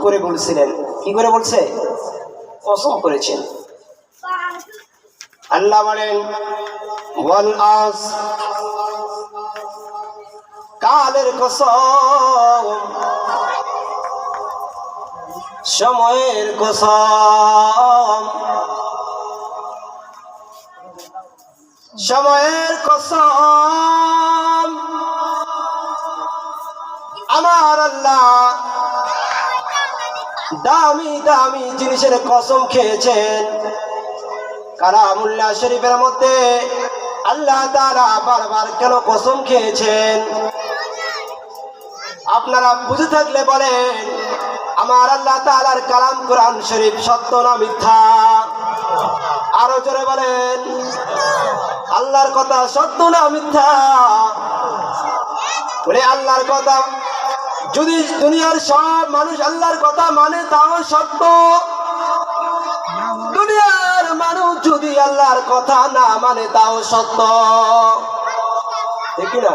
করে বলছিলেন। কি করে বলছে? কসম করেছেন। আল্লাহ বলেন ওয়াল আস, কালের কসম, সময়ের কসম, সময়ের কসম। আমার আল্লাহ দামি দামি জিনিসের কসম খেয়েছেন। কালামুল্লাহ শরীফের মধ্যে আল্লাহ তাআলা বারবার কেন কসম খেয়েছেন? আপনারা বুঝে থাকলে বলেন, আমার আল্লাহ তাআলার কালাম কোরআন শরীফ সত্য না মিথ্যা? আরো জোরে বলেন, আল্লাহর কথা সত্য না মিথ্যা? বলে আল্লাহর কথা যদি দুনিয়ার সব মানুষ আল্লাহর কথা মানে তাও সত্য, দুনিয়ার মানুষ যদি আল্লাহর কথা না মানে তাও সত্য, ঠিক না?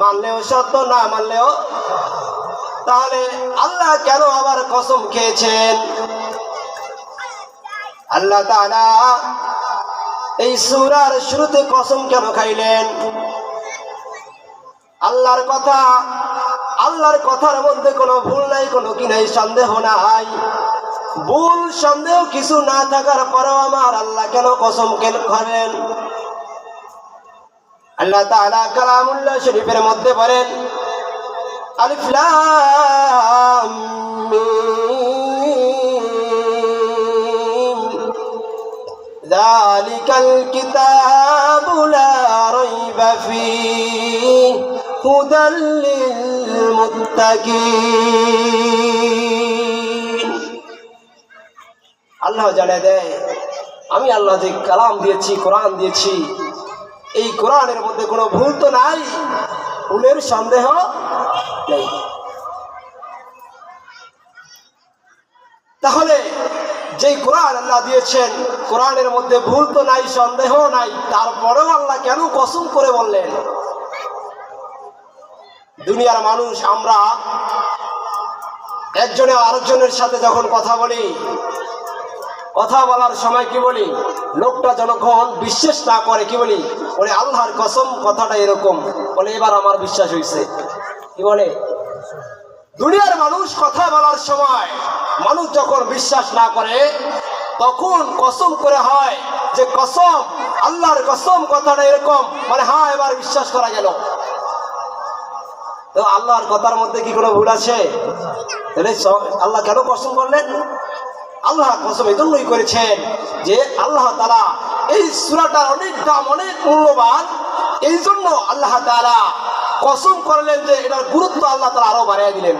মানলেও সত্য, না মানলেও। তাহলে আল্লাহ কেন আবার কসম খেয়েছেন? আল্লাহ তাআলা এই সূরার শুরুতে কসম কেন খাইলেন? আল্লাহর কথা, আল্লাহর কথার মধ্যে কোনো ভুল নাই, কোনো কি নাই, সন্দেহ নাই। ভুল সন্দেহ কিছু না থাকার পরেও আমার আল্লাহ কেন কসম করেন? আল্লাহ তাআলা কালামুল্লাহ শরীফের মধ্যে বলেন আলিফ লাম মিম যালিকাল কিতাবু লা রাইবা ফীহি হুদাল লিল মুত্তাকিন। আল্লাহ জানে দেয়, আমি আল্লাহ যে কালাম দিয়েছি, কোরআন দিয়েছি, এই কোরআনের মধ্যে কোনো ভুল তো নাই, ভুলের সন্দেহ নেই। তাহলে যেই কোরআন আল্লাহ দিয়েছেন, কোরআনের মধ্যে ভুল তো নাই, সন্দেহ নাই, তারপরেও আল্লাহ কেন কসম করে বললেন? দুনিয়ার মানুষ আমরা একজনে আরেকজনের সাথে যখন কথা বলি, কথা বলার সময় কি বলি? লোকটা যখন বিশ্বাস না করে কি বলি? বলে আল্লাহর কসম কথাটা এরকম, বলে এবার আমার বিশ্বাস হয়েছে। কি বলে? দুনিয়ার মানুষ কথা বলার সময় মানুষ যখন বিশ্বাস না করে তখন কসম করে হয় যে কসম, আল্লাহর কসম কথাটা এরকম, মানে হ্যাঁ এবার বিশ্বাস করা গেল। তো আল্লাহর কথার মধ্যে কি কোনো ভুল আছে? আল্লাহ কেন কসম করলেন? আল্লাহ কসম এই জন্যই করেছেন যে আল্লাহ তাআলা এই সূরাটার অনেক দাম, অনেক মূল্যবান, এই জন্য আল্লাহ তাআলা কসম করলেন যে এটার গুরুত্ব আল্লাহ তাআলা আরো বাড়িয়ে দিলেন।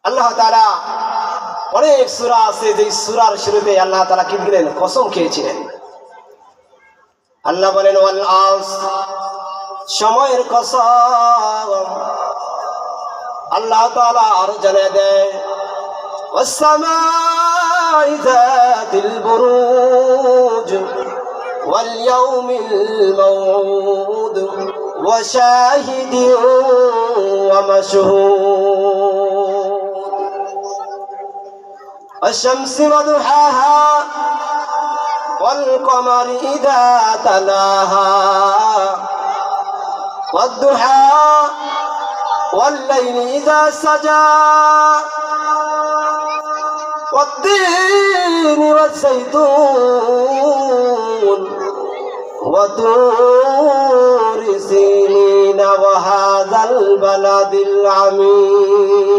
আল্লাহ তাআলা অনেক সূরা আছে যে সূরার শুরুতে আল্লাহ তাআলা কি দিলেন? কসম খেয়েছিলেন। আল্লাহ বলেন ওয়াল আস, সময়ের কসম। আল্লাহ তাআলা আরো জানিয়ে দেয় ওয়াস সামাই যাতিল বুরুজ ওয়াল ইয়াউমিল মাউদ ওয়া শাহিদিন ওয়া মাশহুদ আশ-শামসি ওয়া দুহাহা ওয়াল কমারি ইযা তালাহা ওয়াদ দুহা والليل إذا سجى والتين والزيتون وطور سينين وهذا البلد العميد।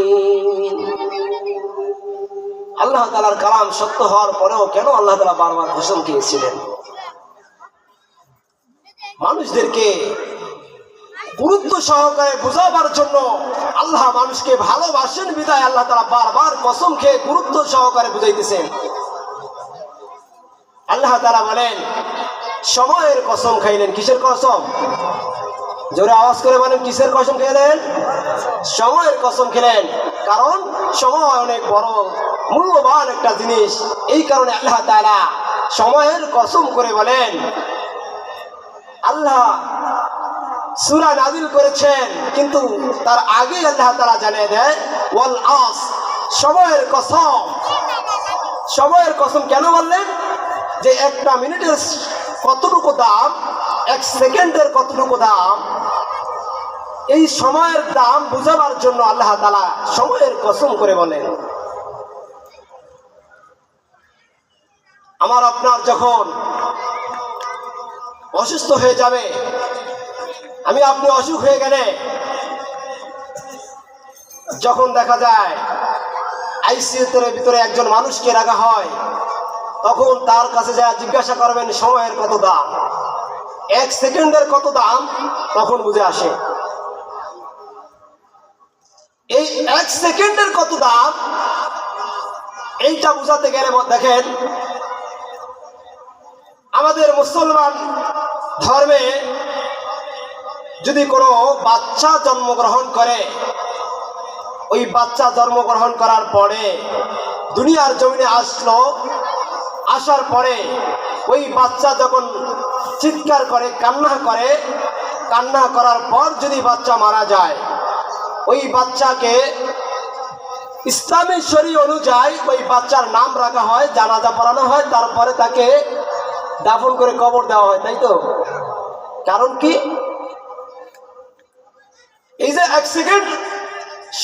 আল্লাহ তাআলার কালাম সত্য হওয়ার পরেও কেন আল্লাহ তাআলা বারবার কসম খেয়েছিলেন? মানুষদেরকে গুরুত্ব সহকারে বোঝাবার জন্য, আল্লাহ মানুষকে ভালোবাসেন বিধায় আল্লাহ তাআলা বারবার কসম খেয়ে গুরুত্ব সহকারে বুঝাইতেছেন। আল্লাহ তাআলা বলেন সময়ের কসম খাইলেন। কিসের কসম? জোরে আওয়াজ করে বলেন, কিসের কসম খেলেন? সময়ের কসম খেলেন। কারণ সময় অনেক বড় মূল্যবান একটা জিনিস, এই কারণে আল্লাহ তাআলা সময়ের কসম করে বলেন। আল্লাহ সূরা নাযিল করেছেন, কিন্তু তার আগে আল্লাহ তাআলা জানিয়ে দেয় ওয়াল আস, সময়ের কসম। সময়ের কসম কেন বললেন? যে একটা মিনিটের কতটুকু দাম, এক সেকেন্ডের কতটুকু দাম, এই সময়ের দাম বুঝাবার জন্য আল্লাহ তাআলা সময়ের কসম করে বলেন। আমার আপনার যখন অসুস্থ হয়ে যাবে, আপনি অসুখ হয়ে গেলে যখন দেখা যায় আইসিইউর ভিতরে একজন মানুষকে রাখা হয়, তখন তার কাছে যা জিজ্ঞাসা করবেন সময়ের কত দাম, এক সেকেন্ডের কত দাম, তখন বুঝে আসে। এই এক সেকেন্ডের কত দাম, এইটা বুঝাতে গেলে দেখেন, আমাদের মুসলমান ধর্মে যদি কোনো বাচ্চা জন্মগ্রহণ করে, ওই বাচ্চা জন্মগ্রহণ করার পরে দুনিয়ার জমিনে আসলো, আসার পরে ওই বাচ্চা যখন চিৎকার করে, কান্না করে, কান্না করার পর যদি বাচ্চা মারা যায়, ওই বাচ্চাকে ইসলামী শরীয়ত অনুযায়ী ওই বাচ্চার নাম রাখা হয়, জানাজা পড়ানো হয়, তারপরে তাকে দাফন করে কবর দেওয়া হয়, তাই তো? কারণ কি? এই যে এক সেকেন্ড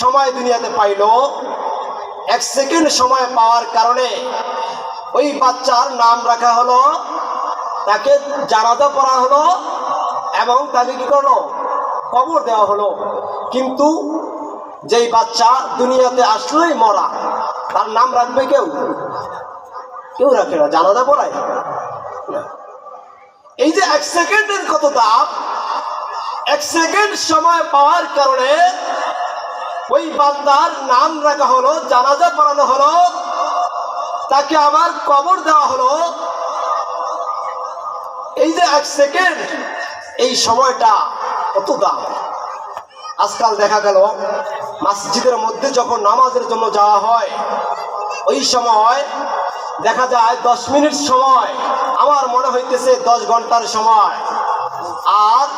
সময় দুনিয়াতে পাইল, এক সেকেন্ড সময় পাওয়ার কারণে ওই বাচ্চার নাম রাখা হলো, তাকে জানাজা পড়া হলো এবং তাকে কি করলো? কবর দেওয়া হলো। কিন্তু যেই বাচ্চা দুনিয়াতে আসলেই মরা, তার নাম রাখবে কেউ? কেউ রাখে না, জানাজা পড়ায় না। এই যে এক সেকেন্ডের কত দাম, এক সেকেন্ড সময় পাওয়ার কারণে ওই বান্দার নাম রাখা হলো, জানাজা পড়ানো হলো, তাকে আবার কবর দেওয়া হলো। এই যে এক সেকেন্ড, এই সময়টা কত দাম। আজকাল দেখা গেল মসজিদের মধ্যে যখন নামাজের জন্য যাওয়া হয়, ওই সময় দেখা যায় 10 মিনিট সময়, আমার মনে হইতেছে 10 ঘন্টার সময়। আর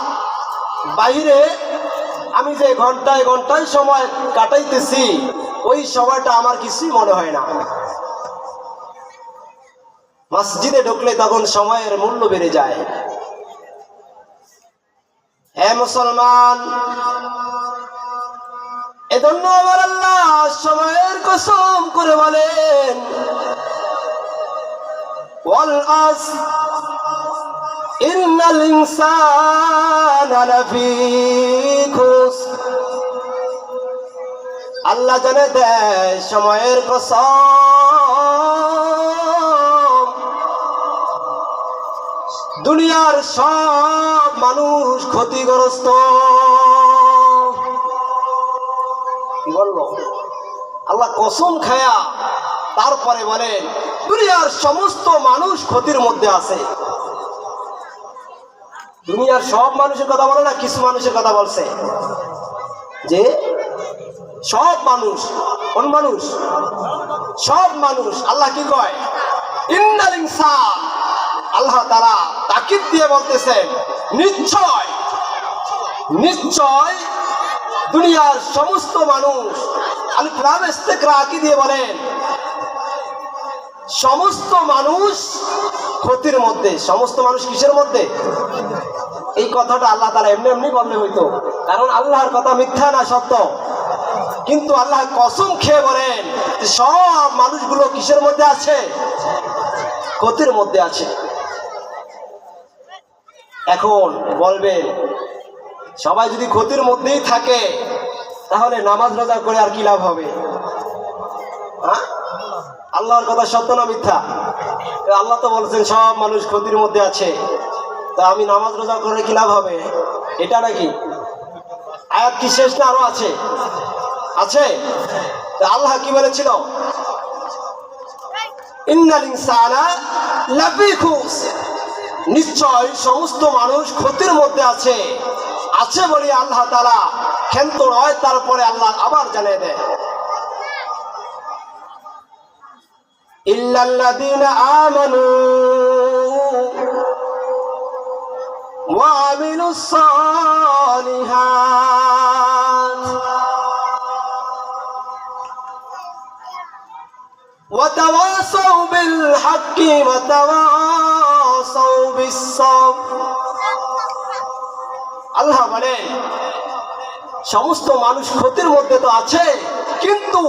বাইরে আমি যে ঘন্টায় ঘন্টায় সময় কাটাইতেছি, ওই সময়টা আমার কিছুই মনে হয় না। মসজিদে ঢুকলে তখন সময়ের মূল্য বেড়ে যায়। হে মুসলমান, এজন্য আমার আল্লাহ সময়ের কসম করে বলেন ওয়াল আস ইন্নাল ইনসানা লাফি খুসর। আল্লাহ জানে দেয় সময়ের কসম, দুনিয়ার সব মানুষ ক্ষতিগ্রস্ত। কি বললো? আল্লাহ কসম খায়া তারপরে বলেন দুনিয়ার সমস্ত মানুষ ক্ষতির মধ্যে আছে। দুনিয়ার সব মানুষের কথা বলে না, কিছু মানুষের কথা বলছে, যে সব মানুষ। কোন মানুষ? সব মানুষ। আল্লাহ কি কয়? ইন্নাল ইনসান। আল্লাহ তাআলা তাকিদ দিয়ে বলতেছেন নিশ্চয়, নিশ্চয় দুনিয়ার সমস্ত মানুষ। আলিফ লাম ইস্তিকরা কি দিয়ে বলেন? সমস্ত মানুষ ক্ষতির মধ্যে। সমস্ত মানুষ কিসের মধ্যে? এই কথাটা আল্লাহ তাআলা এমনি এমনি বললে হইতো, কারণ আল্লাহর কথা মিথ্যা না, সত্য। কিন্তু আল্লাহ কসম খেয়ে বলেন সব মানুষগুলো কিসের মধ্যে আছে? ক্ষতির মধ্যে আছে। এখন বলবেন সবাই যদি ক্ষতির মধ্যেই থাকে, তাহলে নামাজ রোজা করে আর কি লাভ হবে? হ্যাঁ, আল্লাহর কথা সত্য না মিথ্যা? আল্লাহ তো বলছেন সব মানুষ ক্ষতির মধ্যে আছে, তা আমি নামাজ রোজা করে কি লাভ হবে? এটা নাকি আয়াত কি শেষ না আরো আছে? আছে। আল্লাহ কি বলেছিল? ইন্নাল ইনসানা লাফি খুসর। নিশ্চয় সমস্ত মানুষ ক্ষতির মধ্যে আছে। আছে বলে আল্লাহ তাআলা ক্ষান্ত নয়, তারপরে আল্লাহ আবার জানিয়ে দেয় ইল্লাল্লাযীনা আমানু وعملوا الصالحات وتواصوا بالحق وتواصوا بالصبر আল্লাহ বলেন সমস্ত মানুষ ক্ষতির মধ্যে তো আছে, কিন্তু